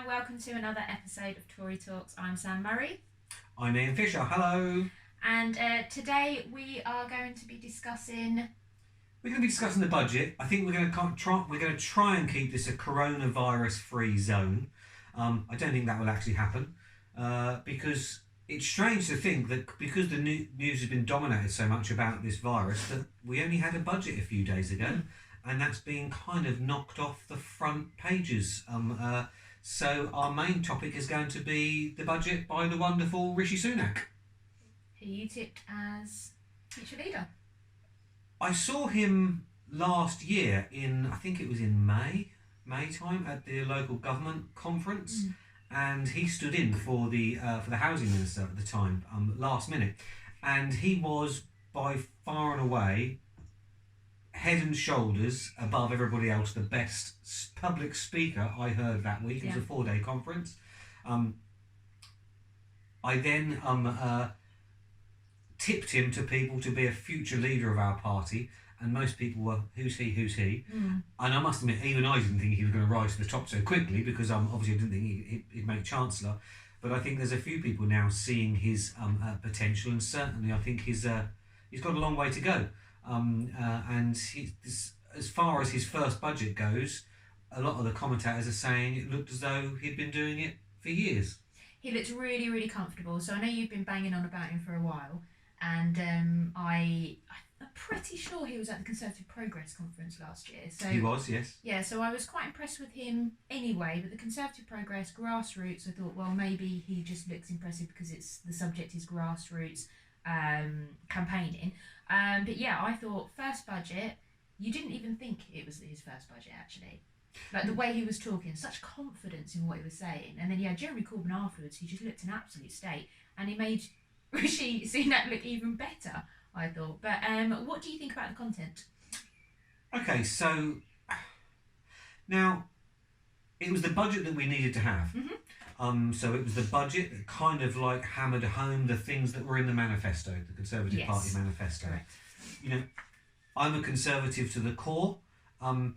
and welcome to another episode of Tory Talks. I'm Sam Murray. I'm Ian Fisher. Hello. And today we are going to be discussing... We're going to be discussing the budget. I think we're going to try and keep this a coronavirus-free zone. I don't think that will actually happen because it's strange to think that because the news has been dominated so much about this virus that we only had a budget a few days ago, and that's been kind of knocked off the front pages. So our main topic is going to be the budget by the wonderful Rishi Sunak, who you tipped as future leader. I saw him last year I think it was in May time at the local government conference, and he stood in for the housing minister at the time, last minute, and he was by far and away, head and shoulders above everybody else, the best public speaker I heard that week. It was a 4-day conference. I then tipped him to people to be a future leader of our party, and most people were, who's he? And I must admit, even I didn't think he was going to rise to the top so quickly, because obviously I didn't think he'd make Chancellor. But I think there's a few people now seeing his potential, and certainly I think he's got a long way to go. And as far as his first budget goes, a lot of the commentators are saying it looked as though he'd been doing it for years. He looked really, really comfortable. So I know you've been banging on about him for a while, and I'm pretty sure he was at the Conservative Progress conference last year. So he was, yes. Yeah, so I was quite impressed with him anyway. But the Conservative Progress grassroots, I thought, well, maybe he just looks impressive because the subject is grassroots campaigning. But yeah, I thought first budget, you didn't even think it was his first budget actually. Like the way he was talking, such confidence in what he was saying. And then Jeremy Corbyn afterwards, he just looked an absolute state, and he made Rishi Sunak look even better, I thought. But what do you think about the content? Okay, so now it was the budget that we needed to have. So it was the budget that kind of like hammered home the things that were in the manifesto, the Conservative Party manifesto. Correct. You know, I'm a Conservative to the core. I'm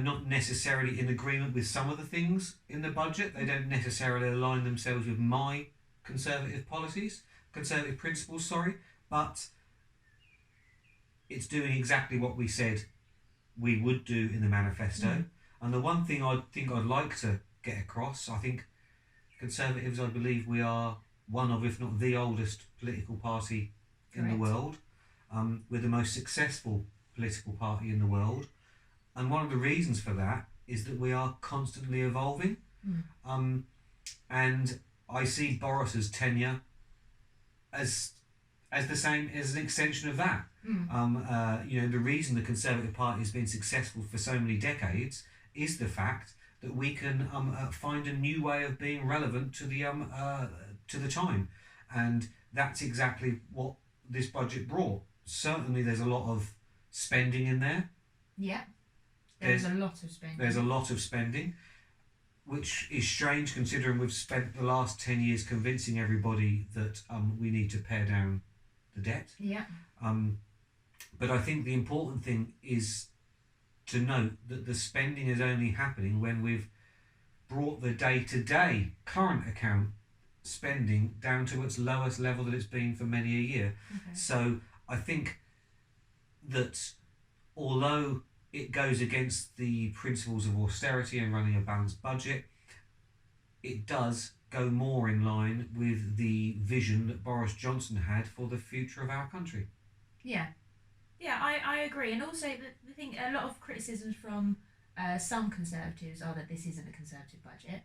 not necessarily in agreement with some of the things in the budget. They don't necessarily align themselves with my Conservative principles, but it's doing exactly what we said we would do in the manifesto. And the one thing I think I'd like to get across, I think Conservatives, I believe we are one of, if not the oldest political party in the world. We're the most successful political party in the world. And one of the reasons for that is that we are constantly evolving. And I see Boris's tenure as the same, as an extension of that. The reason the Conservative Party has been successful for so many decades is the fact that we can find a new way of being relevant to the time, and that's exactly what this budget brought. Certainly, there's a lot of spending in there. Yeah, there's a lot of spending. There's a lot of spending, which is strange considering we've spent the last 10 years convincing everybody that we need to pare down the debt. Yeah. But I think the important thing is to note that the spending is only happening when we've brought the day-to-day current account spending down to its lowest level that it's been for many a year. Okay. So I think that although it goes against the principles of austerity and running a balanced budget, it does go more in line with the vision that Boris Johnson had for the future of our country. Yeah, I agree. And also, the thing, a lot of criticisms from some Conservatives are that this isn't a Conservative budget.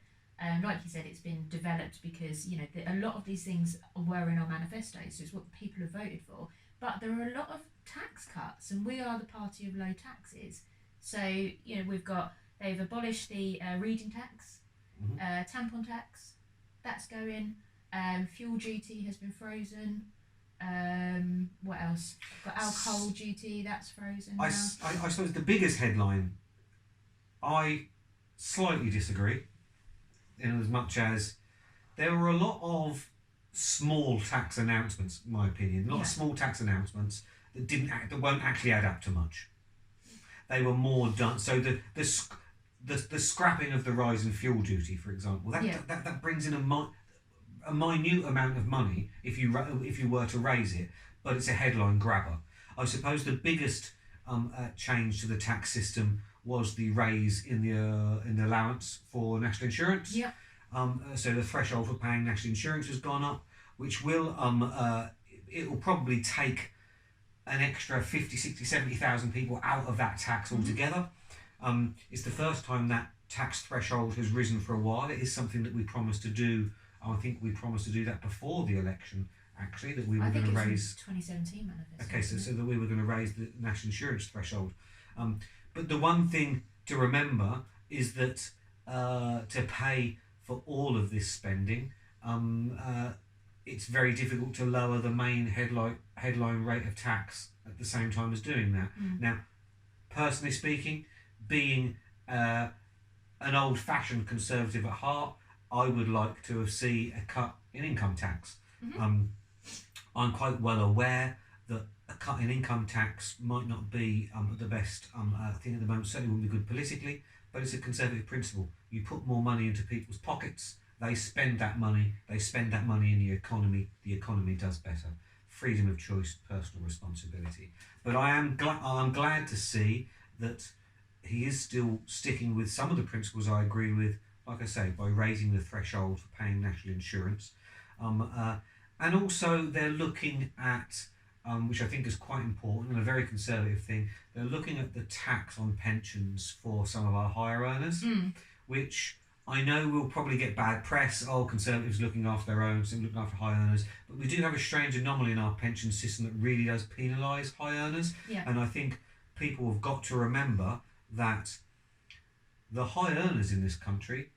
Like you said, it's been developed because, a lot of these things were in our manifesto, so it's what the people have voted for. But there are a lot of tax cuts, and we are the party of low taxes. So, they've abolished the reading tax, tampon tax, that's going, fuel duty has been frozen. What else? Got alcohol duty, that's frozen now. I suppose the biggest headline, I slightly disagree, in as much as there were a lot of small tax announcements, in my opinion, a lot of small tax announcements that won't actually add up to much. They were more done. So the scrapping of the rise in fuel duty, for example, that brings in a minute amount of money if you were to raise it, but it's a headline grabber. I suppose the biggest change to the tax system was the raise in the allowance for national insurance. Yeah. So the threshold for paying national insurance has gone up, which will it will probably take an extra 50, 60, 70,000 people out of that tax altogether. It's the first time that tax threshold has risen for a while. It is something that we promised to do. I think we promised to do that before the election, actually, that we were going to raise. 2017 manifesto. Okay, so that we were going to raise the national insurance threshold. But the one thing to remember is that to pay for all of this spending, it's very difficult to lower the main headline rate of tax at the same time as doing that. Now, personally speaking, being an old-fashioned conservative at heart, I would like to see a cut in income tax. I'm quite well aware that a cut in income tax might not be the best thing at the moment. Certainly wouldn't be good politically, but it's a conservative principle. You put more money into people's pockets, they spend that money in the economy does better. Freedom of choice, personal responsibility. But I'm glad to see that he is still sticking with some of the principles I agree with, like I say, by raising the threshold for paying national insurance. And also they're looking at, which I think is quite important and a very conservative thing, they're looking at the tax on pensions for some of our higher earners, which I know will probably get bad press. Oh, Conservatives looking after their own, looking after high earners. But we do have a strange anomaly in our pension system that really does penalise high earners. Yeah. And I think people have got to remember that the high earners in this country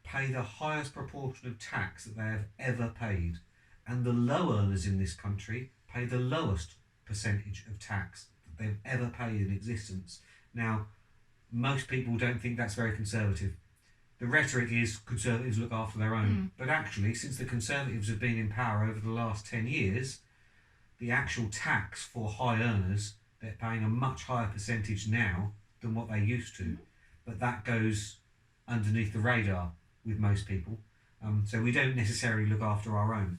pay the highest proportion of tax that they have ever paid. And the low earners in this country pay the lowest percentage of tax that they've ever paid in existence. Now, most people don't think that's very conservative. The rhetoric is Conservatives look after their own. But actually, since the Conservatives have been in power over the last 10 years, the actual tax for high earners, they're paying a much higher percentage now than what they used to. But that goes underneath the radar with most people. So we don't necessarily look after our own.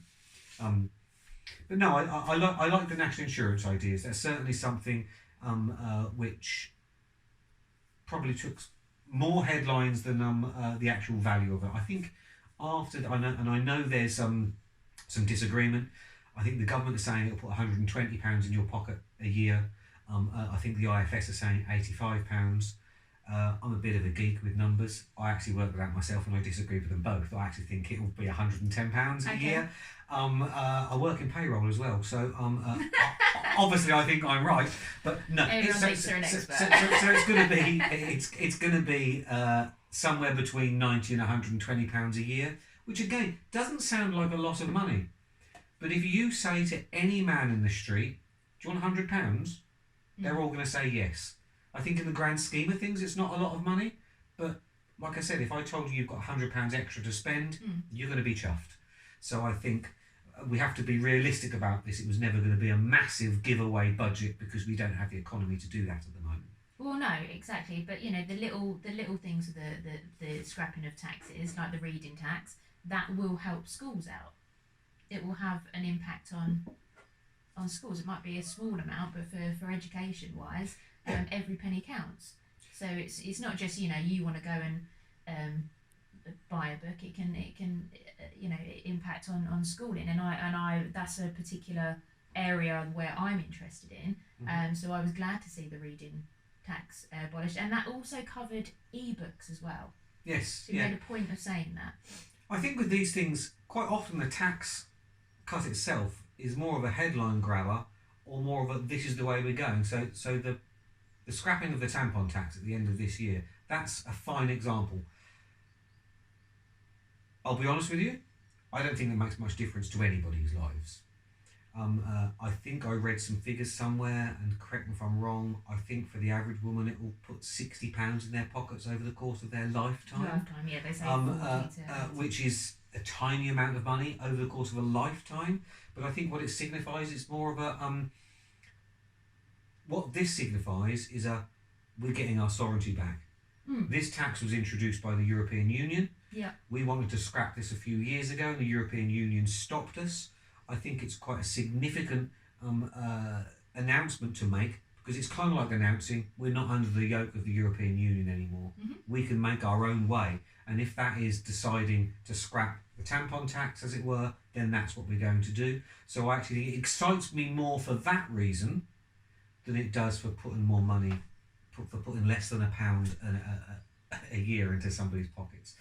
But no, I like the national insurance ideas. That's certainly something which probably took more headlines than the actual value of it. I think I know there's some disagreement. I think the government is saying it'll put £120 in your pocket a year. I think the IFS are saying £85. I'm a bit of a geek with numbers. I actually work with that myself and I disagree with them both. I actually think it will be £110 a year. I work in payroll as well, so obviously I think I'm right. But no, so it's going to be somewhere between £90 and £120 a year, which again doesn't sound like a lot of money. But if you say to any man in the street, "Do you want £100?" they're all going to say yes. I think in the grand scheme of things, it's not a lot of money, but like I said, if I told you you've got £100 extra to spend, you're going to be chuffed. So I think we have to be realistic about this. It was never going to be a massive giveaway budget because we don't have the economy to do that at the moment. Well, no, exactly. But you know, the little things of the scrapping of taxes, like the reading tax, that will help schools out. It will have an impact on schools. It might be a small amount, but for education wise. Every penny counts. So it's not just you want to go and buy a book. It can impact on schooling, and I that's a particular area where I'm interested in. So I was glad to see the reading tax abolished, and that also covered ebooks as well. Yes, so you made a point of saying that. I think with these things, quite often the tax cut itself is more of a headline grabber, or more of a this is the way we're going. So the scrapping of the tampon tax at the end of this year, that's a fine example. I'll be honest with you, I don't think that makes much difference to anybody's lives. I think I read some figures somewhere, and correct me if I'm wrong, I think for the average woman it will put £60 in their pockets over the course of their lifetime. Yeah, they say 40 which is a tiny amount of money over the course of a lifetime. But I think what it signifies is more of a... what this signifies is we're getting our sovereignty back. This tax was introduced by the European Union. Yeah. We wanted to scrap this a few years ago, and the European Union stopped us. I think it's quite a significant announcement to make, because it's kind of like announcing we're not under the yoke of the European Union anymore. We can make our own way, and if that is deciding to scrap the tampon tax, as it were, then that's what we're going to do. So actually, it excites me more for that reason than it does for putting more money, for putting less than £1 a year into somebody's pockets.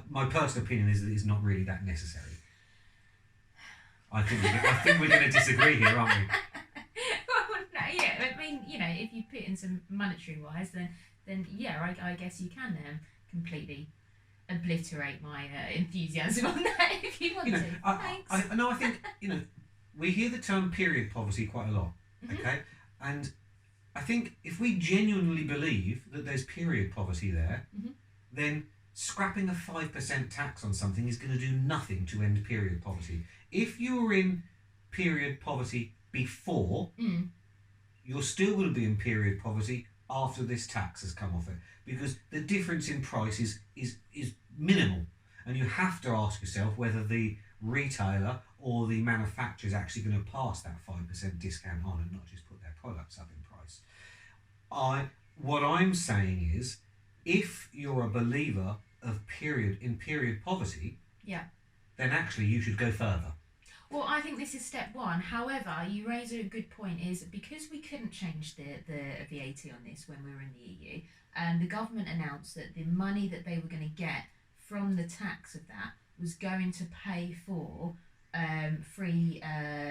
My personal opinion is that it's not really that necessary. I think we're going to disagree here, aren't we? Well, no, yeah. I mean, if you put in some monetary wise, then yeah, I guess you can completely obliterate my enthusiasm on that if you want to. Thanks. I think we hear the term period poverty quite a lot. Okay, and I think if we genuinely believe that there's period poverty there, then scrapping a 5% tax on something is going to do nothing to end period poverty. If you were in period poverty before, you're still going to be in period poverty after this tax has come off it, because the difference in price is minimal, and you have to ask yourself whether the retailer or the manufacturer is actually going to pass that 5% discount on and not just put their products up in price. What I'm saying is, if you're a believer of period poverty, then actually you should go further. Well, I think this is step one. However, you raise a good point, is because we couldn't change the VAT on this when we were in the EU, the government announced that the money that they were going to get from the tax of that was going to pay for free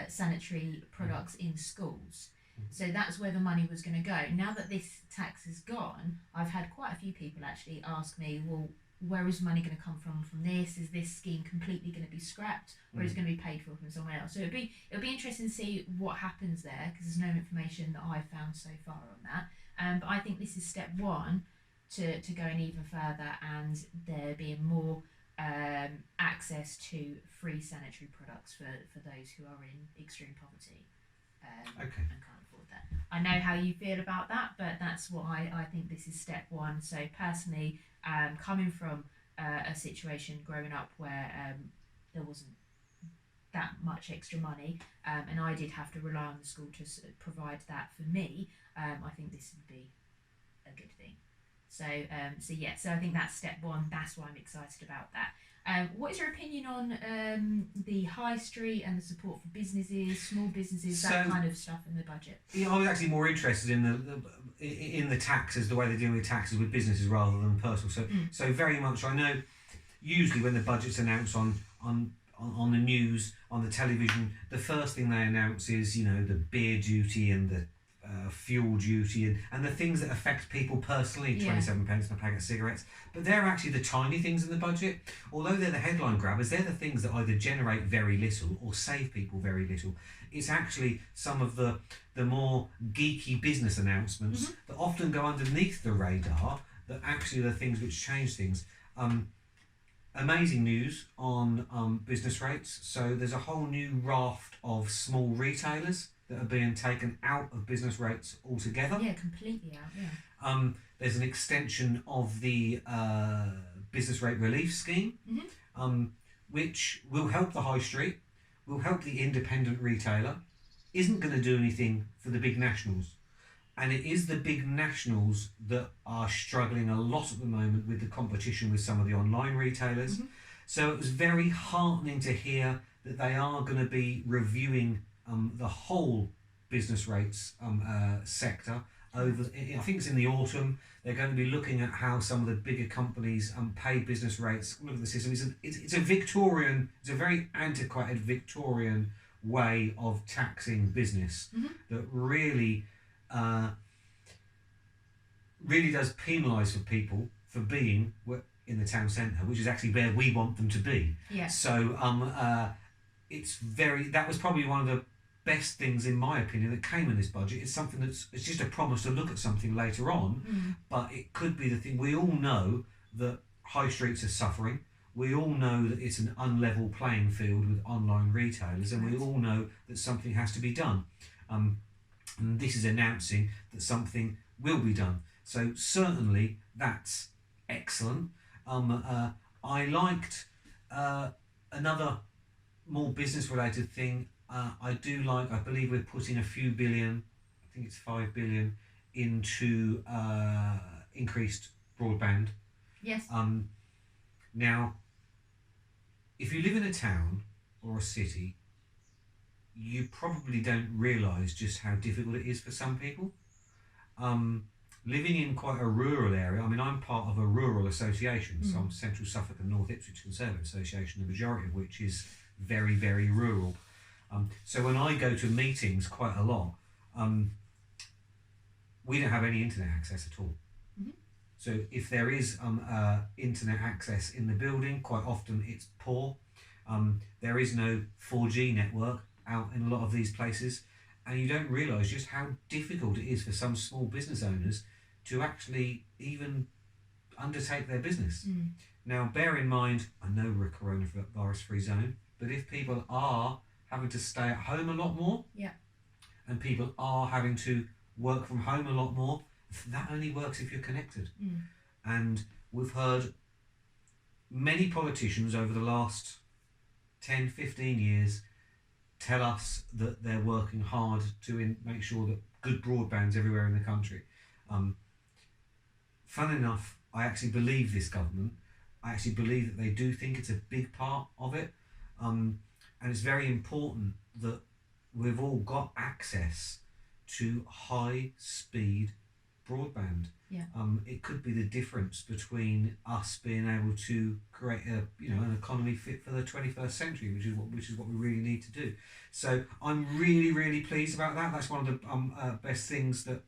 sanitary products in schools. So that's where the money was going to go. Now that this tax is gone, I've had quite a few people actually ask me, well, where is money going to come from this? Is this scheme completely going to be scrapped, or is it going to be paid for from somewhere else? So it'll be interesting to see what happens there, because there's no information that I've found so far on that. But I think this is step one to going even further, and there being more access to free sanitary products for those who are in extreme poverty and can't afford that. I know how you feel about that, but that's what I think this is step one. So personally, coming from a situation growing up where there wasn't that much extra money, and I did have to rely on the school to provide that for me, I think this would be a good thing. So I think that's step one. That's why I'm excited about that. What is your opinion on the high street and the support for businesses, small businesses, that kind of stuff in the budget? Yeah, I was actually more interested in the taxes, the way they're dealing with taxes with businesses rather than personal. So very much, I know usually when the budget's announced on the news, on the television, the first thing they announce is the beer duty and the fuel duty and the things that affect people personally, 27 pence and a packet of cigarettes. But they're actually the tiny things in the budget. Although they're the headline grabbers, they're the things that either generate very little or save people very little. It's actually some of the more geeky business announcements that often go underneath the radar that actually are the things which change things. Amazing news on business rates. So there's a whole new raft of small retailers that are being taken out of business rates altogether. Yeah, completely out, yeah. There's an extension of the business rate relief scheme, which will help the high street, will help the independent retailer, isn't going to do anything for the big nationals. And it is the big nationals that are struggling a lot at the moment with the competition with some of the online retailers. So it was very heartening to hear that they are going to be reviewing the whole business rates sector over. I think it's in the autumn. They're going to be looking at how some of the bigger companies pay business rates. Look at the system. It's a very antiquated Victorian way of taxing business that really does penalise for people for being in the town centre, which is actually where we want them to be. Yeah. So that was probably one of the best things, in my opinion, that came in this budget. It's something it's just a promise to look at something later on, but it could be the thing. We all know that high streets are suffering. We all know that it's an unlevel playing field with online retailers, and we all know that something has to be done. And this is announcing that something will be done. So certainly that's excellent. I liked another more business related thing. I believe we're putting a few billion, I think it's 5 billion, into increased broadband. Yes. Now, if you live in a town or a city, you probably don't realise just how difficult it is for some people. Living in quite a rural area, I mean, I'm part of a rural association, so I'm Central Suffolk and North Ipswich Conservative Association, the majority of which is very, very rural. So when I go to meetings quite a lot, we don't have any internet access at all. So if there is internet access in the building, quite often it's poor. There is no 4G network out in a lot of these places, and you don't realise just how difficult it is for some small business owners to actually even undertake their business. Now, bear in mind, I know we're a coronavirus-free zone, but if people are having to stay at home a lot more, and people are having to work from home a lot more, that only works if you're connected. And we've heard many politicians over the last 10, 15 years tell us that they're working hard to make sure that good broadband's everywhere in the country. Fun enough, I actually believe this government. I actually believe that they do think it's a big part of it. And it's very important that we've all got access to high speed broadband. It could be the difference between us being able to create an economy fit for the 21st century, which is what we really need to do. So I'm really, really pleased about that. That's one of the best things that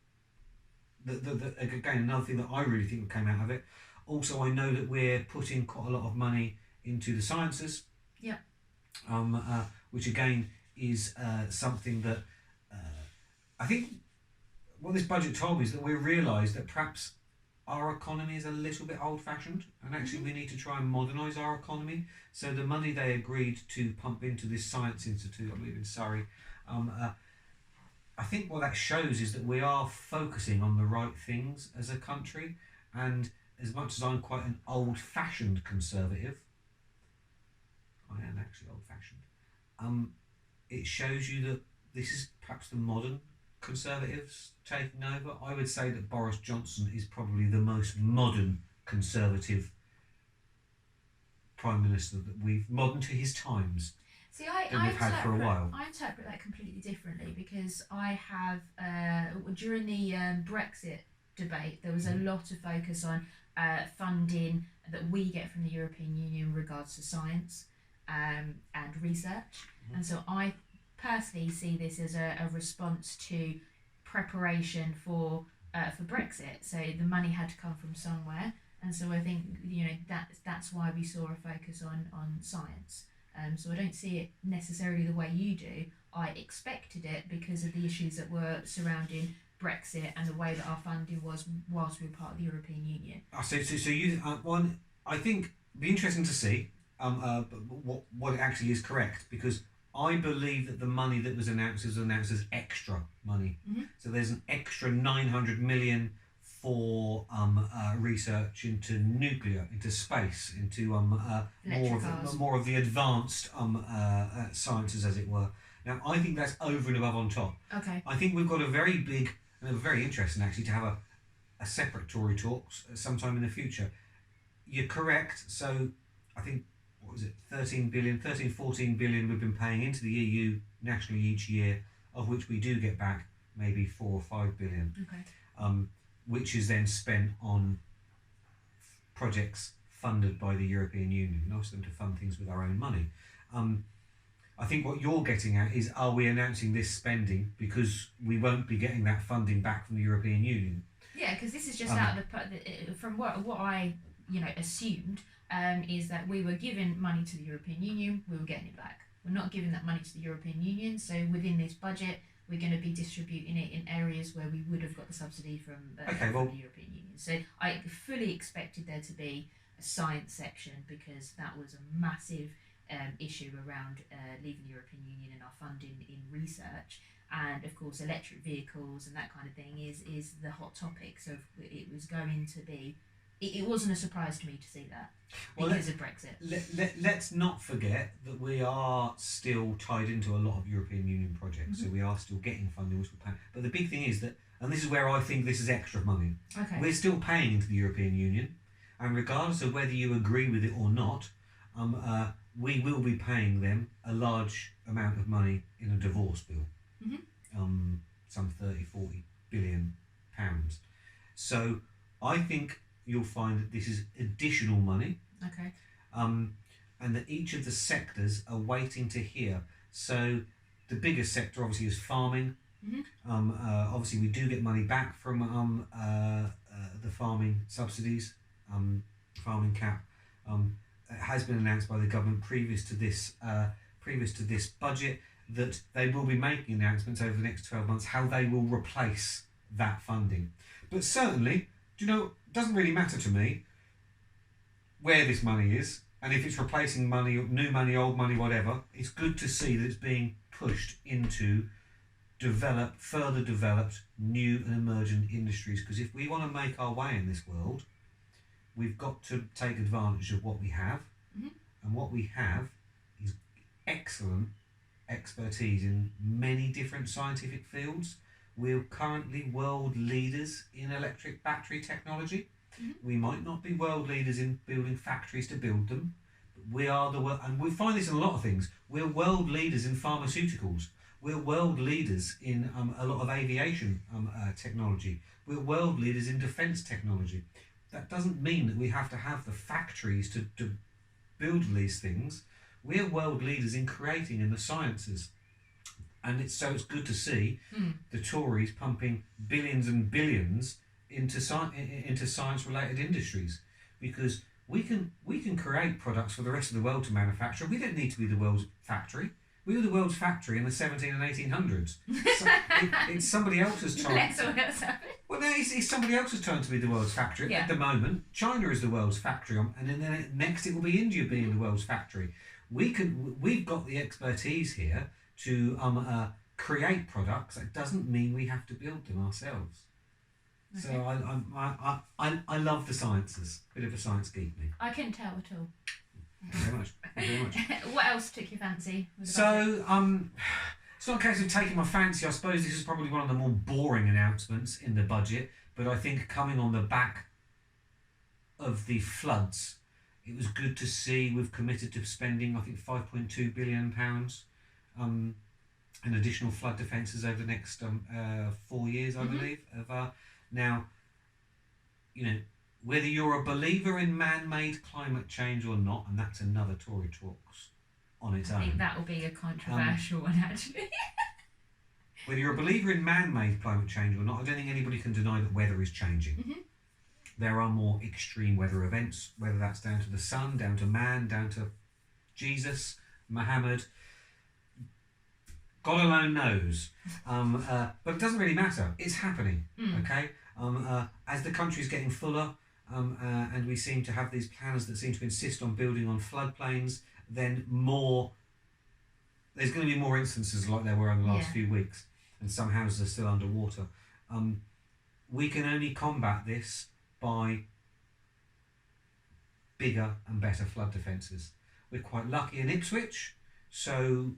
again, another thing that I really think came out of it. Also, I know that we're putting quite a lot of money into the sciences. Which again is something that I think what this budget told me is that we realised that perhaps our economy is a little bit old-fashioned, and actually we need to try and modernise our economy. So the money they agreed to pump into this science institute, I believe in Surrey, I think what that shows is that we are focusing on the right things as a country. And as much as I'm quite an old-fashioned conservative, I am actually old-fashioned, it shows you that this is perhaps the modern Conservatives taking over. I would say that Boris Johnson is probably the most modern Conservative Prime Minister that we've modern to his times. See, that we've had for a while. I interpret that completely differently, because I have during the Brexit debate there was a lot of focus on funding that we get from the European Union in regards to science and research, and so I personally see this as a response to preparation for Brexit. So the money had to come from somewhere, and so I think that's why we saw a focus on science. So I don't see it necessarily the way you do. I expected it because of the issues that were surrounding Brexit and the way that our funding was whilst we were part of the European Union. So you one, I think it'd be interesting to see what it actually is correct, because I believe that the money that was announced as extra money. So there's an extra 900 million for research into nuclear, into space, into more of the advanced sciences, as it were. Now, I think that's over and above on top. Okay. I think we've got a very big, and very interesting actually, to have a separate Tory talks sometime in the future. You're correct. So I think, what was it, 14 billion we've been paying into the EU nationally each year, of which we do get back maybe 4 or 5 billion. Okay. Which is then spent on projects funded by the European Union. We ask them to fund things with our own money. I think what you're getting at is, are we announcing this spending because we won't be getting that funding back from the European Union? Yeah, because this is just out of from what I assumed is that we were giving money to the European Union, we were getting it back. We're not giving that money to the European Union, so within this budget we're going to be distributing it in areas where we would have got the subsidy from the European Union. So I fully expected there to be a science section, because that was a massive issue around leaving the European Union and our funding in research. And of course, electric vehicles and that kind of thing is the hot topic. So it was going to be. It wasn't a surprise to me to see that because of Brexit. Let's not forget that we are still tied into a lot of European Union projects, so we are still getting funding, which we're paying. But the big thing is that, and this is where I think this is extra money, we're still paying into the European Union, and regardless of whether you agree with it or not, we will be paying them a large amount of money in a divorce bill, some 30-40 billion pounds. So I think you'll find that this is additional money. And that each of the sectors are waiting to hear. So the biggest sector obviously is farming. Obviously we do get money back from the farming subsidies, farming cap. It has been announced by the government previous to this budget that they will be making announcements over the next 12 months how they will replace that funding. But certainly, do you know, it doesn't really matter to me where this money is, and if it's replacing money, new money, old money, whatever. It's good to see that it's being pushed into further developed new and emergent industries, because if we want to make our way in this world, we've got to take advantage of what we have, and what we have is excellent expertise in many different scientific fields. We're currently world leaders in electric battery technology. We might not be world leaders in building factories to build them, but we are the world, and we find this in a lot of things. We're world leaders in pharmaceuticals. We're world leaders in a lot of aviation technology. We're world leaders in defence technology. That doesn't mean that we have to have the factories to build these things. We're world leaders in creating in the sciences. And it's good to see the Tories pumping billions and billions into science-related industries, because we can create products for the rest of the world to manufacture. We don't need to be the world's factory. We were the world's factory in the 17 and 1800s. So it's somebody else's turn. Well, no, it's somebody else's turn to be the world's factory. At the moment, China is the world's factory, and then next it will be India being the world's factory. We've got the expertise here to create products. That doesn't mean we have to build them ourselves. So I love the sciences. Bit of a science geek, me. I couldn't tell at all. Thank you very much. What else took your fancy? So it's not a case of taking my fancy. I suppose this is probably one of the more boring announcements in the budget, but I think coming on the back of the floods, it was good to see we've committed to spending, I think, £5.2 billion in additional flood defences over the next 4 years, I believe. Now, you know, whether you're a believer in man-made climate change or not, and that's another Tory talks on its own. I think that will be a controversial one, actually. Whether you're a believer in man-made climate change or not, I don't think anybody can deny that weather is changing. There are more extreme weather events, whether that's down to the sun, down to man, down to Jesus, Muhammad. God alone knows. But it doesn't really matter. It's happening, okay? As the country's getting fuller, and we seem to have these plans that seem to insist on building on floodplains, then there's going to be more instances like there were in the last few weeks, and some houses are still underwater. We can only combat this by bigger and better flood defences. We're quite lucky in Ipswich, so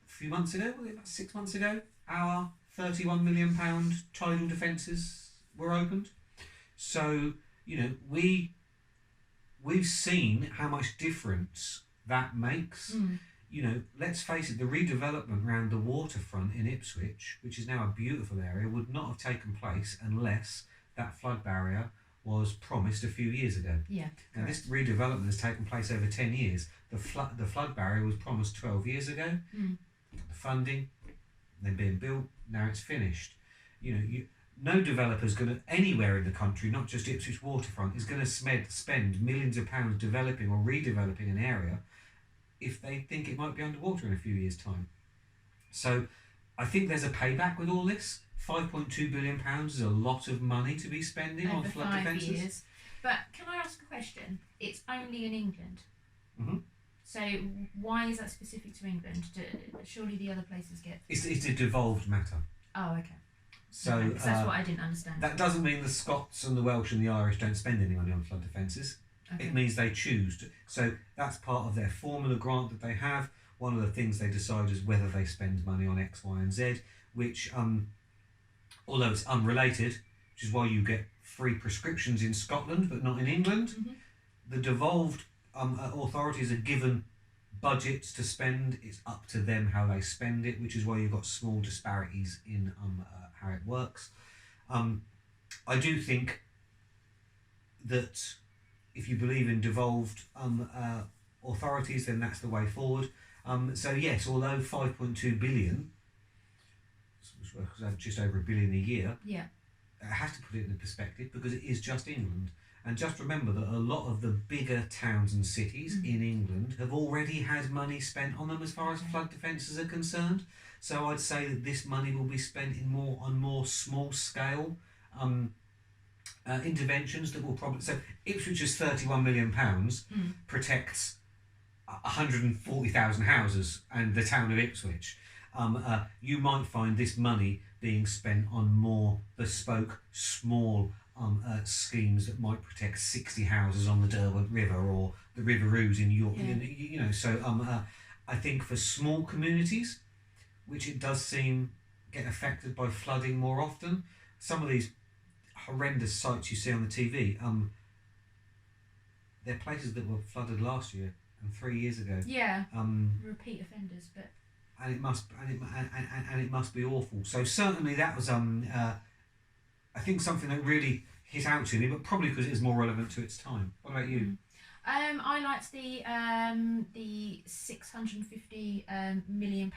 a few months ago, about 6 months ago, our £31 million tidal defences were opened. So, you know, we've seen how much difference that makes. You know, let's face it, the redevelopment around the waterfront in Ipswich, which is now a beautiful area, would not have taken place unless that flood barrier was promised a few years ago. Now this redevelopment has taken place over 10 years. The flood barrier was promised 12 years ago. The funding, then being built, now it's finished. You know, no developer's going to, anywhere in the country, not just Ipswich waterfront, is going to spend millions of pounds developing or redeveloping an area if they think it might be underwater in a few years' time. So I think there's a payback with all this. £5.2 billion is a lot of money to be spending over on flood 5 defences. years. But can I ask a question? It's only in England. So why is that specific to England? Surely the other places get... It's a devolved matter. Oh, okay. So Okay, 'cause that's what I didn't understand. That doesn't mean the Scots and the Welsh and the Irish don't spend any money on flood defences. Okay. It means they choose to. So that's part of their formula grant that they have. One of the things they decide is whether they spend money on X, Y, and Z, which, although it's unrelated, which is why you get free prescriptions in Scotland but not in England, Mm-hmm. the devolved authorities are given budgets to spend. It's up to them how they spend it, which is why you've got small disparities in how it works. I do think that if you believe in devolved authorities, then that's the way forward. So yes, although 5.2 billion, which works out just over $1 billion a year, Yeah. it has to put it in perspective because it is just England. And just remember that a lot of the bigger towns and cities in England have already had money spent on them as far as flood defences are concerned. So I'd say that this money will be spent on more small scale interventions that will probably... So Ipswich's £31 million protects 140,000 houses and the town of Ipswich. You might find this money being spent on more bespoke, small schemes that might protect 60 houses on the Derwent River or the River Ouse in York. Yeah. So I think for small communities, which it does seem get affected by flooding more often, some of these horrendous sites you see on the TV, they're places that were flooded last year and 3 years ago. Yeah. Repeat offenders, but... And it must be awful. So certainly that was I think something that really hit out to me, but probably because it is more relevant to its time. What about you? I liked the £650 million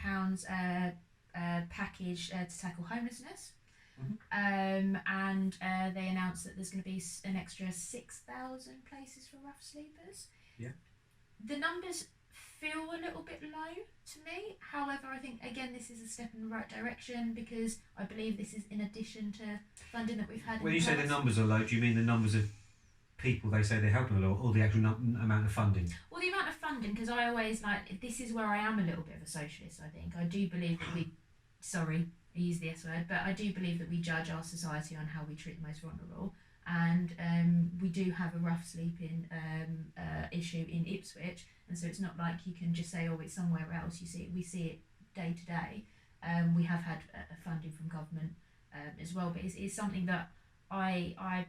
package to tackle homelessness. Mm-hmm. And they announced that there's going to be an extra 6,000 places for rough sleepers. Yeah. The numbers feel a little bit low to me. However, I think again this is a step in the right direction because I believe this is in addition to funding that we've had. When you say the numbers are low, do you mean the numbers of people they say they're helping a lot, or the actual amount of funding? Well, the amount of funding, because I always this is where I am a little bit of a socialist. I think I do believe that I use the S word, but I do believe that we judge our society on how we treat the most vulnerable. And we do have a rough sleeping issue in Ipswich, and so it's not like you can just say, oh, it's somewhere else. We see it day to day. We have had funding from government as well, but it's something that I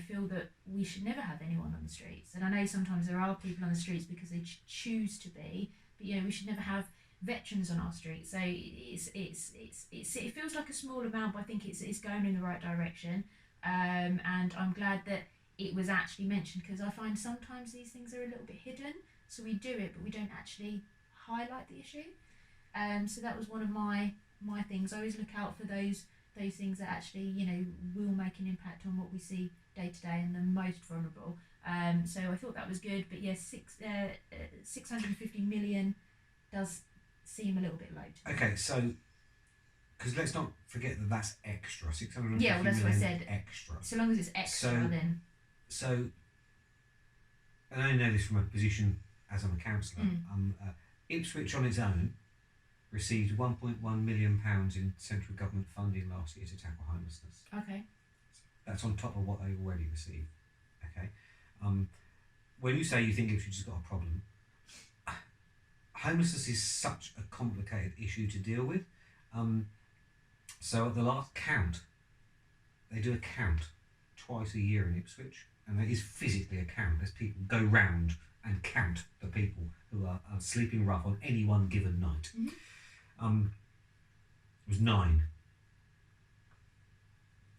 feel that we should never have anyone on the streets. And I know sometimes there are people on the streets because they choose to be, but we should never have veterans on our streets. So it feels like a small amount, but I think it's going in the right direction. And I'm glad that it was actually mentioned because I find sometimes these things are a little bit hidden. So we do it, but we don't actually highlight the issue. So that was one of my things. I always look out for those things that actually will make an impact on what we see day to day and the most vulnerable. So I thought that was good. But yes, 650 million does seem a little bit low to me. Okay, so. Because let's not forget that that's extra. 650 yeah, well, that's what I said. Extra. So long as it's extra, then. So, and I know this from a position as I'm a councillor. Ipswich on its own received £1.1 million in central government funding last year to tackle homelessness. Okay. That's on top of what they already received. Okay. When you say you think Ipswich has got a problem, homelessness is such a complicated issue to deal with. So at the last count, they do a count twice a year in Ipswich, and there is physically a count as people go round and count the people who are sleeping rough on any one given night. Mm-hmm. It was 9.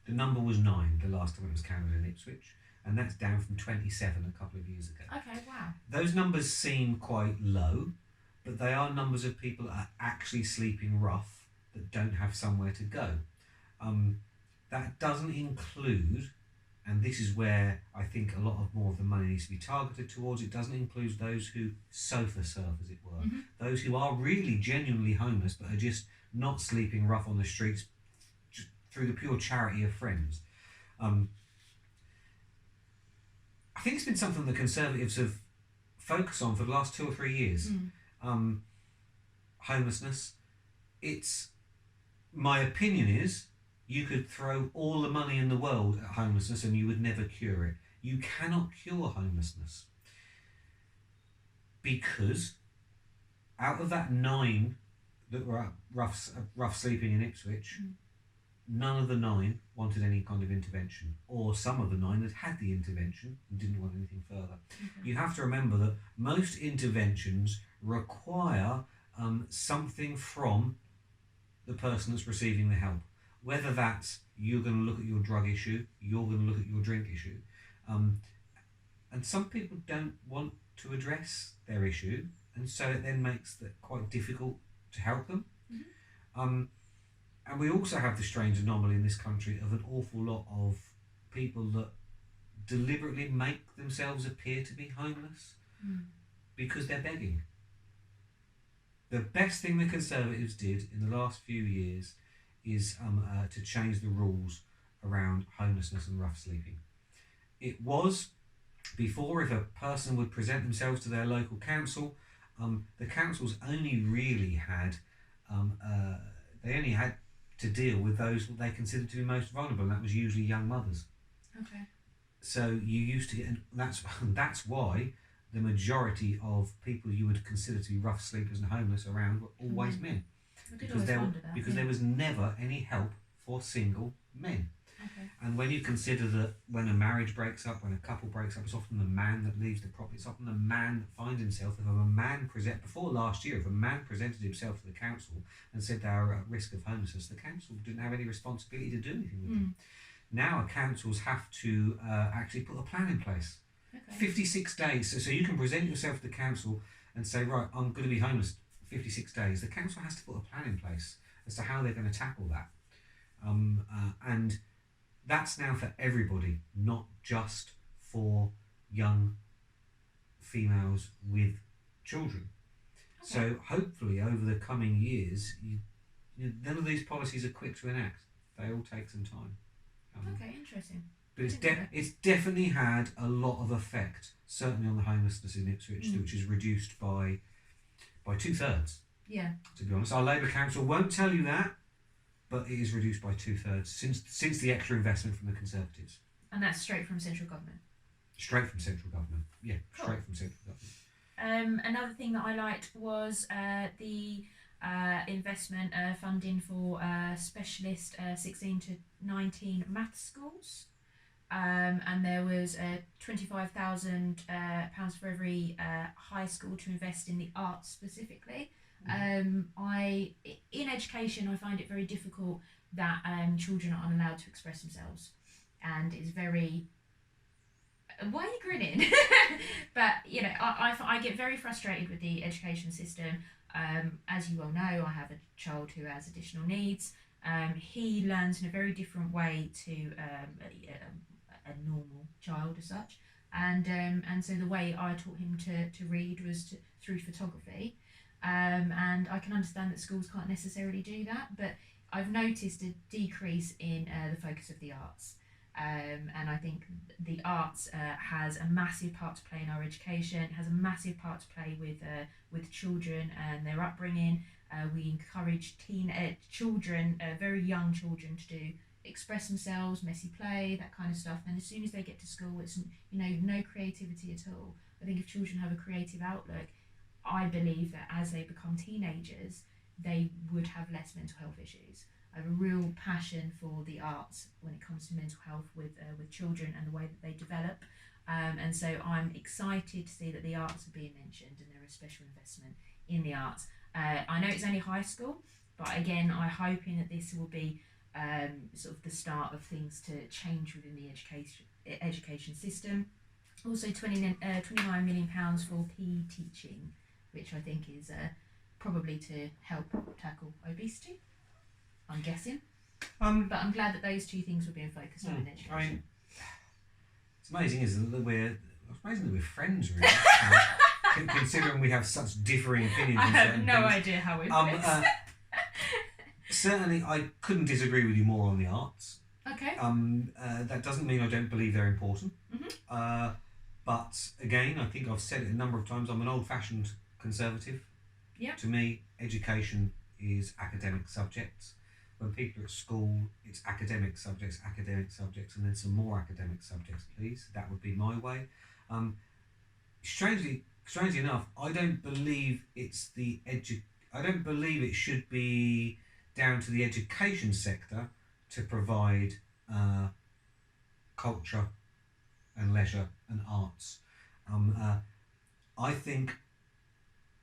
The number was 9 the last time it was counted in Ipswich, and that's down from 27 a couple of years ago. Okay, wow. Those numbers seem quite low, but they are numbers of people that are actually sleeping rough that don't have somewhere to go. That doesn't include, and this is where I think a lot of more of the money needs to be targeted towards, it doesn't include those who sofa surf, as it were. Mm-hmm. Those who are really genuinely homeless but are just not sleeping rough on the streets just through the pure charity of friends. I think it's been something the Conservatives have focus on for the last 2 or 3 years. Homelessness. It's, my opinion is, you could throw all the money in the world at homelessness and you would never cure it. You cannot cure homelessness, because out of that 9 that were rough sleeping in Ipswich, none of the 9 wanted any kind of intervention, or some of the 9 had the intervention and didn't want anything further. You have to remember that most interventions require something from the person that's receiving the help. Whether that's you're going to look at your drug issue, you're going to look at your drink issue. And some people don't want to address their issue, and so it then makes it quite difficult to help them. And we also have the strange anomaly in this country of an awful lot of people that deliberately make themselves appear to be homeless because they're begging. The best thing the Conservatives did in the last few years is to change the rules around homelessness and rough sleeping. It was before, if a person would present themselves to their local council, the councils only really had to deal with those that they considered to be most vulnerable, and that was usually young mothers. Okay. So you used to get, and that's why the majority of people you would consider to be rough sleepers and homeless around were always men. Because there was never any help for single men. Okay. And when you consider that when a marriage breaks up, when a couple breaks up, it's often the man that leaves the property. It's often the man that finds himself. If a man before last year, if a man presented himself to the council and said they are at risk of homelessness, the council didn't have any responsibility to do anything with them. Now councils have to actually put a plan in place. Okay. 56 days. So you can present yourself to the council and say, right, I'm going to be homeless 56 days. The council has to put a plan in place as to how they're going to tackle that. And that's now for everybody, not just for young females with children. Okay. So hopefully over the coming years, none of these policies are quick to enact. They all take some time. Okay, interesting. But it's definitely had a lot of effect, certainly on the homelessness in Ipswich, which is reduced by 2/3. Yeah. To be honest, our Labour Council won't tell you that, but it is reduced by 2/3 since the extra investment from the Conservatives. And that's straight from central government? Straight from central government, yeah, cool. Straight from central government. Another thing that I liked was the investment funding for specialist 16 to 19 maths schools. And there was £25,000 for every high school to invest in the arts specifically. In education, I find it very difficult that children are unallowed to express themselves, and it's very. Why are you grinning? But I get very frustrated with the education system. As you well know, I have a child who has additional needs. He learns in a very different way to a normal child as such, and so the way I taught him to read was through photography. And I can understand that schools can't necessarily do that, but I've noticed a decrease in the focus of the arts. And I think the arts has a massive part to play in our education, has a massive part to play with children and their upbringing. We encourage children, very young children, to express themselves, messy play, that kind of stuff. And as soon as they get to school, it's no creativity at all. I think if children have a creative outlook, I believe that as they become teenagers, they would have less mental health issues. I have a real passion for the arts when it comes to mental health with children and the way that they develop. And so I'm excited to see that the arts are being mentioned and there is special investment in the arts. I know it's only high school, but again, I'm hoping that this will be sort of the start of things to change within the education system. Also, £29 million for PE teaching, which I think is probably to help tackle obesity, I'm guessing. But I'm glad that those two things were being focused on in education. I mean, it's amazing, isn't it, that we're friends, really. Considering we have such differing opinions. I have no idea how we're friends. Certainly, I couldn't disagree with you more on the arts. Okay. That doesn't mean I don't believe they're important. Mm-hmm. But again, I think I've said it a number of times, I'm an old-fashioned conservative. Yeah. To me, education is academic subjects. When people are at school, it's academic subjects, and then some more academic subjects, please. That would be my way. Strangely enough, I don't believe I don't believe it should be down to the education sector to provide culture and leisure and arts. I think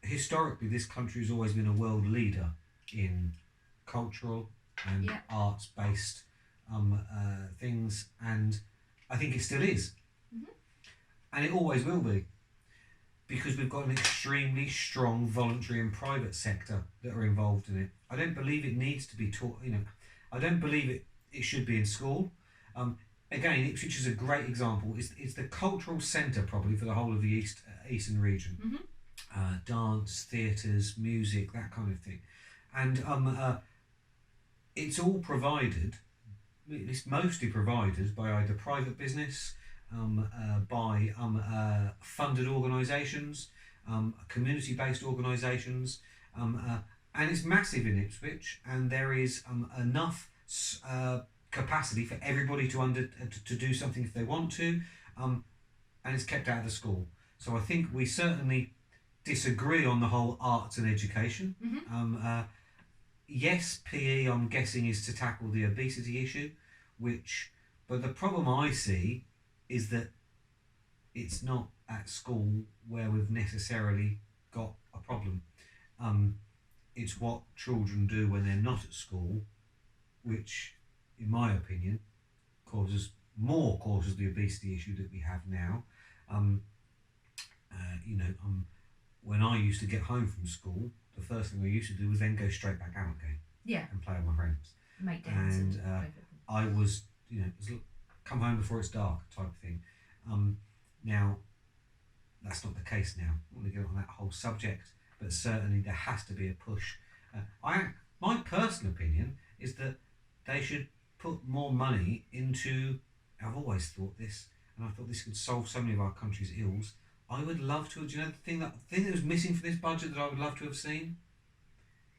historically this country has always been a world leader in cultural and arts-based things, and I think it still is. Mm-hmm. And it always will be, because we've got an extremely strong voluntary and private sector that are involved in it. I don't believe it needs to be taught, I don't believe it should be in school. Again, Ipswich is a great example. It's the cultural centre probably for the whole of the eastern region. Mm-hmm. Dance, theatres, music, that kind of thing. And it's all provided, it's mostly provided by either private business, by funded organisations, community-based organisations, and it's massive in Ipswich, and there is enough capacity for everybody to do something if they want to, and it's kept out of the school. So I think we certainly disagree on the whole arts and education. Mm-hmm. Yes, PE, I'm guessing, is to tackle the obesity issue, but the problem I see is that it's not at school where we've necessarily got a problem. It's what children do when they're not at school, which, in my opinion, causes the obesity issue that we have now. When I used to get home from school, the first thing I used to do was then go straight back out again. Yeah. And play with my friends. Make dance. And I was, come home before it's dark type of thing. Now, that's not the case now. I want to get on that whole subject, but certainly there has to be a push. My personal opinion is that they should put more money into. I've always thought this, and I thought this could solve so many of our country's ills. I would love to. Do you know the thing that was missing from this budget that I would love to have seen?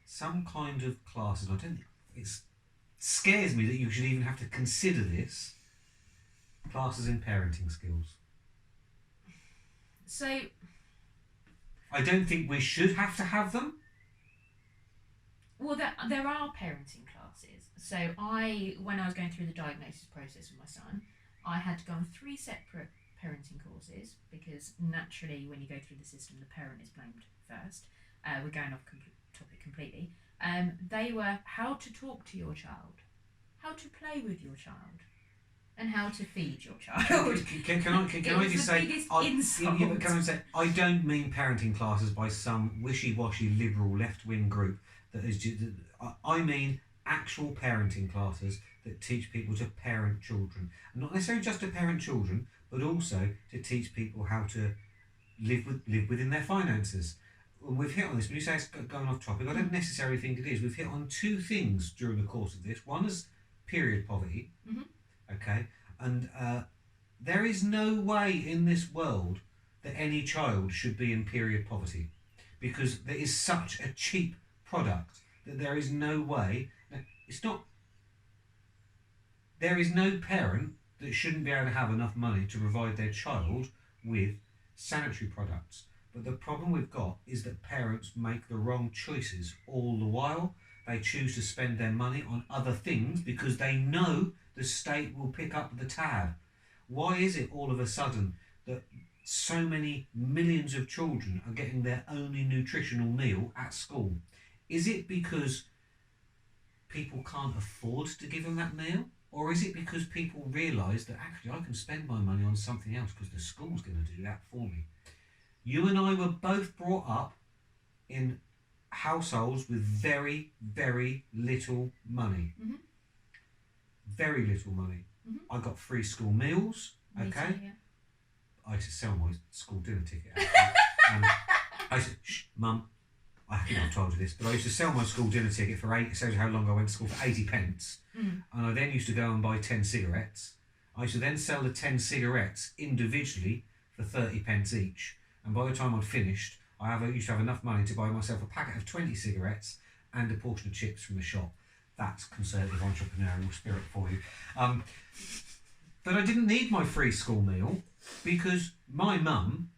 Some kind of classes. I don't think it scares me that you should even have to consider this. Classes in parenting skills. So, I don't think we should have to have them. Well, there are parenting classes. So when I was going through the diagnosis process with my son, I had to go on 3 separate parenting courses, because naturally when you go through the system the parent is blamed first. We're going off topic completely. They were how to talk to your child, how to play with your child, and how to feed your child. Can I just say, I don't mean parenting classes by some wishy-washy liberal left-wing group that is. I mean actual parenting classes that teach people to parent children, and not necessarily just to parent children, but also to teach people how to live within their finances. And we've hit on this. When you say it's going off topic, I don't necessarily think it is. We've hit on 2 things during the course of this. One is period poverty. Mm-hmm. Okay, and there is no way in this world that any child should be in period poverty, because there is such a cheap product that there is no way. It's not. There is no parent that shouldn't be able to have enough money to provide their child with sanitary products. But the problem we've got is that parents make the wrong choices all the while. They choose to spend their money on other things because they know the state will pick up the tab. Why is it all of a sudden that so many millions of children are getting their only nutritional meal at school? Is it because people can't afford to give them that meal? Or is it because people realise that actually I can spend my money on something else because the school's going to do that for me? You and I were both brought up in households with very, very little money. Mm-hmm. Very little money. Mm-hmm. I got free school meals, okay? Me too, yeah. I used to sell my school dinner ticket. I said, shh, Mum, I think I've told you this, but I used to sell my school dinner ticket for it shows how long I went to school, for 80 pence. Mm. And I then used to go and buy 10 cigarettes. I used to then sell the 10 cigarettes individually for 30 pence each. And by the time I'd finished, used to have enough money to buy myself a packet of 20 cigarettes and a portion of chips from the shop. That's conservative entrepreneurial spirit for you. But I didn't need my free school meal because my mum,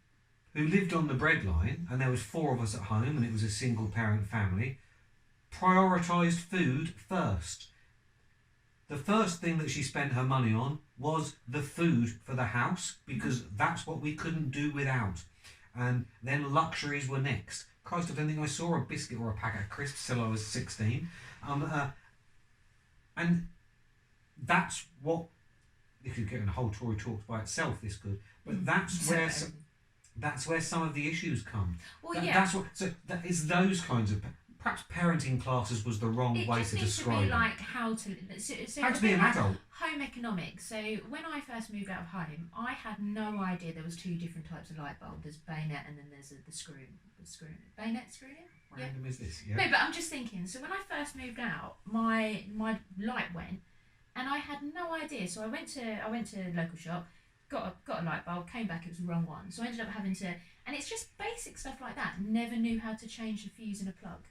who lived on the breadline, and there was 4 of us at home and it was a single parent family, prioritised food first. The first thing that she spent her money on was the food for the house because that's what we couldn't do without. And then luxuries were next. Christ, I don't think I saw a biscuit or a packet of crisps till I was 16. And that's what, you could get in a whole Tory talk by itself, this could, but that's where some of the issues come. Well, That is those kinds of, perhaps parenting classes was the wrong way to describe it. It like how to be an adult. Home economics. So when I first moved out of home, I had no idea there was 2 different types of light bulb. There's bayonet and then there's the screw bayonet screw in. Random is this? Yeah. No, but I'm just thinking. So when I first moved out, my light went, and I had no idea. So I went to a local shop, got a light bulb, came back, it was the wrong one. So I ended up having to, and it's just basic stuff like that. Never knew how to change the fuse in a plug.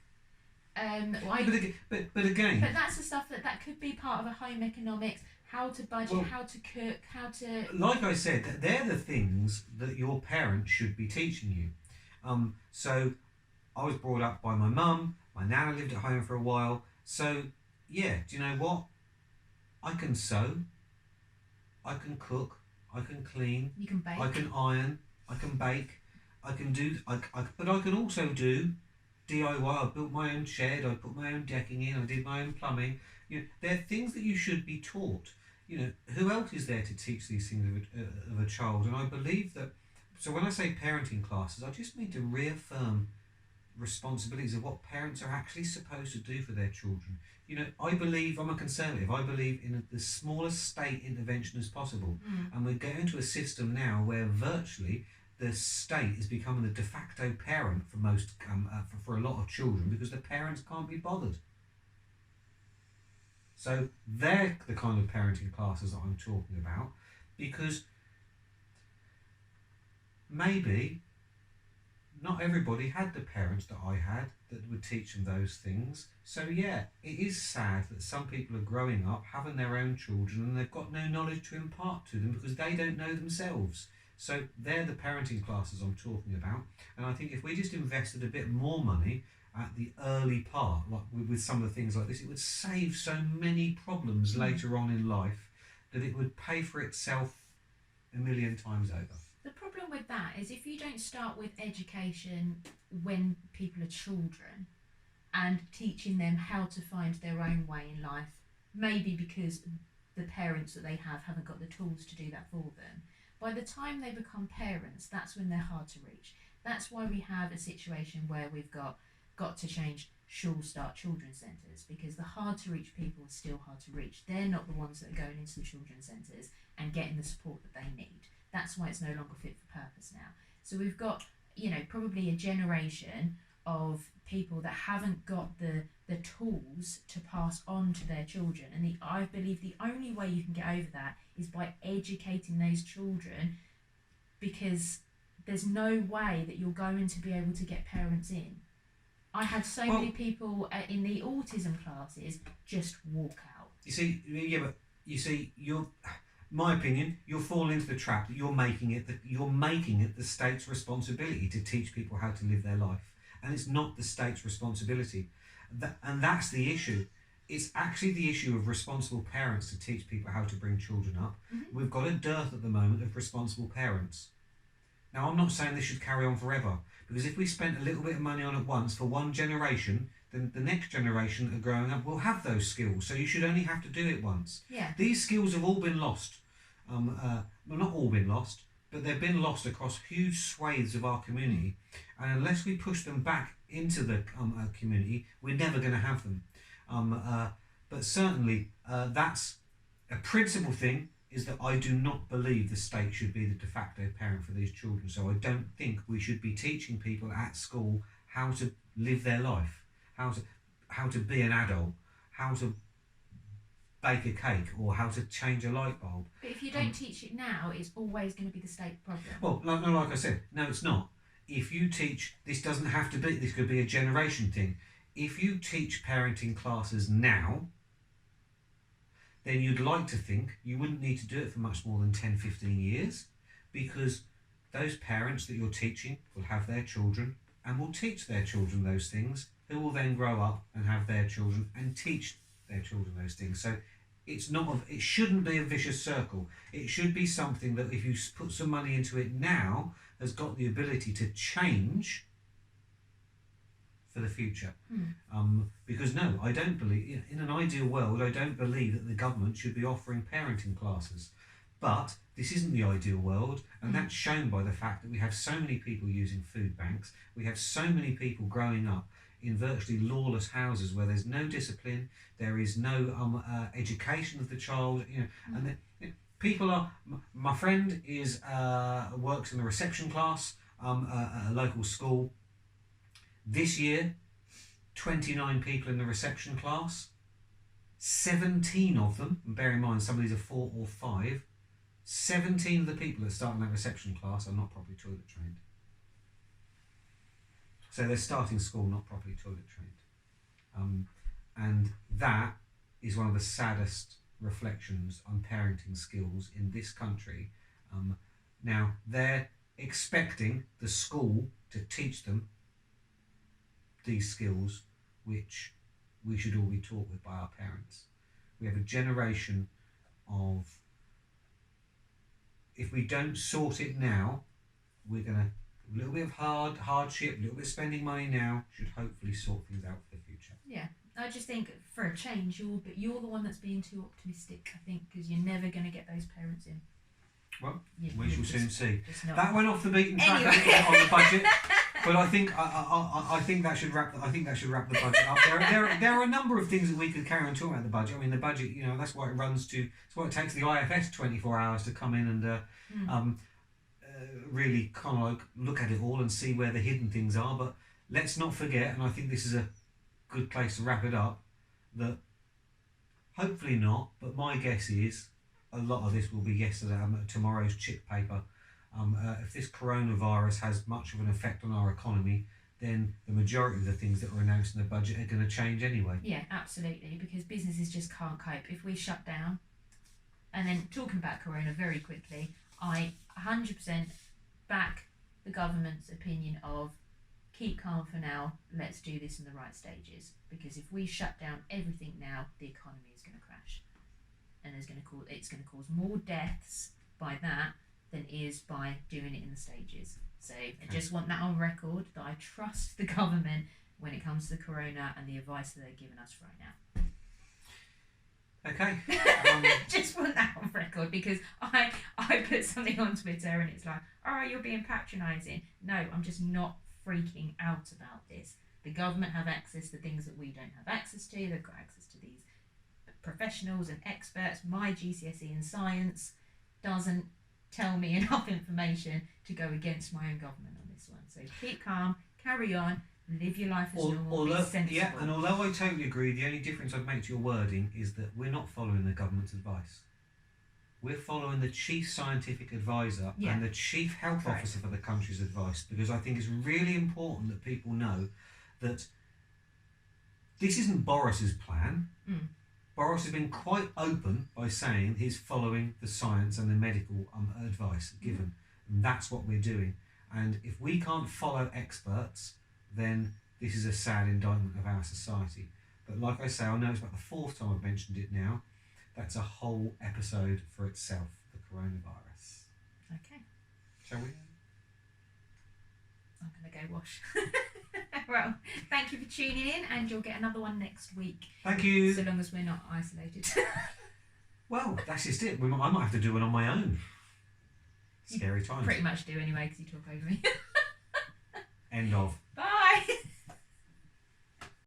But again. But that's the stuff that could be part of a home economics. How to budget, how to cook, how to. Like I said, they're the things that your parents should be teaching you. So I was brought up by my mum. My nana lived at home for a while. So yeah, do you know what? I can sew. I can cook. I can clean. You can bake. I can iron. I can bake. I can do. But I can also do DIY. I built my own shed. I put my own decking in. I did my own plumbing. They're things that you should be taught. Who else is there to teach these things of a child? And I believe that. So when I say parenting classes, I just mean to reaffirm responsibilities of what parents are actually supposed to do for their children. I'm a conservative. I believe in the smallest state intervention as possible. And we're going to a system now where virtually the state is becoming the de facto parent for most for a lot of children because the parents can't be bothered. So they're the kind of parenting classes that I'm talking about, because maybe not everybody had the parents that I had that would teach them those things. So yeah, it is sad that some people are growing up, having their own children, and they've got no knowledge to impart to them because they don't know themselves. So they're the parenting classes I'm talking about. And I think if we just invested a bit more money at the early part, like with some of the things like this, it would save so many problems later on in life that it would pay for itself a million times over. The problem with that is if you don't start with education when people are children and teaching them how to find their own way in life, maybe because the parents that they haven't got the tools to do that for them, by the time they become parents, that's when they're hard to reach. That's why we have a situation where we've got to change Shul Start children's centres, because the hard to reach people are still hard to reach. They're not the ones that are going into the children's centres and getting the support that they need. That's why it's no longer fit for purpose now. So we've got, probably a generation of people that haven't got the tools to pass on to their children. And I believe the only way you can get over that is by educating those children, because there's no way that you're going to be able to get parents in. I had so many people in the autism classes just walk out. My opinion, you're falling into the trap that you're making it the state's responsibility to teach people how to live their life, and it's not the state's responsibility. And that's the issue. It's actually the issue of responsible parents to teach people how to bring children up. Mm-hmm. We've got a dearth at the moment of responsible parents. Now, I'm not saying this should carry on forever, because if we spent a little bit of money on it once for one generation, then the next generation that are growing up will have those skills. So you should only have to do it once. Yeah. These skills have all been lost. Well, not all been lost, but they've been lost across huge swathes of our community. And unless we push them back into the community, we're never going to have them. But certainly, that's a principal thing, is that I do not believe the state should be the de facto parent for these children. So I don't think we should be teaching people at school how to live their life, how to be an adult, how to bake a cake or how to change a light bulb. But if you don't teach it now, it's always going to be the state problem. Well, like I said, no, it's not. If you teach, this doesn't have to be, this could be a generation thing. If you teach parenting classes now, then you'd like to think you wouldn't need to do it for much more than 10, 15 years, because those parents that you're teaching will have their children and will teach their children those things, who will then grow up and have their children and teach their children those things. So it shouldn't be a vicious circle. It should be something that if you put some money into it now, has got the ability to change for the future. Because no, I don't believe, in an ideal world, I don't believe that the government should be offering parenting classes. But this isn't the ideal world, and that's shown by the fact that we have so many people using food banks. We have so many people growing up in virtually lawless houses where there's no discipline, there is no education of the child. And people are. My friend is works in a reception class at a local school. This year, 29 people in the reception class. 17 of them, and bear in mind some of these are 4 or 5. 17 of the people that start in that reception class are not properly toilet trained. So they're starting school not properly toilet trained. And that is one of the saddest reflections on parenting skills in this country. Now, they're expecting the school to teach them these skills, which we should all be taught with by our parents. We have a generation of, if we don't sort it now, we're going to, a little bit of hardship, a little bit of spending money now, should hopefully sort things out for the future. Yeah, I just think for a change, you're the one that's being too optimistic, I think, because you're never going to get those parents in. Well, we shall soon see. That went off the beaten track anyway. On the budget, but I think that should wrap. I think that should wrap the budget up. There are a number of things that we could carry on talking about the budget. I mean, the budget. That's why it runs to. It's why it takes the IFS 24 hours to come in and really kind of like look at it all and see where the hidden things are. But let's not forget, and I think this is a good place to wrap it up, that hopefully not, but my guess is a lot of this will be tomorrow's chip paper. If this coronavirus has much of an effect on our economy, then the majority of the things that were announced in the budget are going to change anyway. Yeah, absolutely, because businesses just can't cope. If we shut down, and then talking about corona very quickly, I 100% back the government's opinion of keep calm for now, let's do this in the right stages, because if we shut down everything now, the economy is going to crash. And it's going to cause more deaths by that than is by doing it in the stages. So I just want that on record, that I trust the government when it comes to corona and the advice that they're giving us right now. Okay. Just want that on record, because I put something on Twitter and it's like, oh, you're being patronising. No, I'm just not freaking out about this. The government have access to things that we don't have access to. They've got access to these professionals and experts. My GCSE in science doesn't tell me enough information to go against my own government on this one. So keep calm, carry on, live your life as normal, be sensible. Yeah, and although I totally agree, the only difference I'd make to your wording is that we're not following the government's advice. We're following the chief scientific advisor and the chief health officer for the country's advice, because I think it's really important that people know that this isn't Boris's plan. Boris has been quite open by saying he's following the science and the medical advice given. And that's what we're doing. And if we can't follow experts, then this is a sad indictment of our society. But like I say, I know it's about the 4th time I've mentioned it now. That's a whole episode for itself, the coronavirus. Okay. Shall we? I'm going to go wash. Well, thank you for tuning in, and you'll get another one next week. Thank you. So long as we're not isolated. Well, that's just it. I might have to do one on my own. Scary times. Pretty much do anyway, because you talk over me. End of.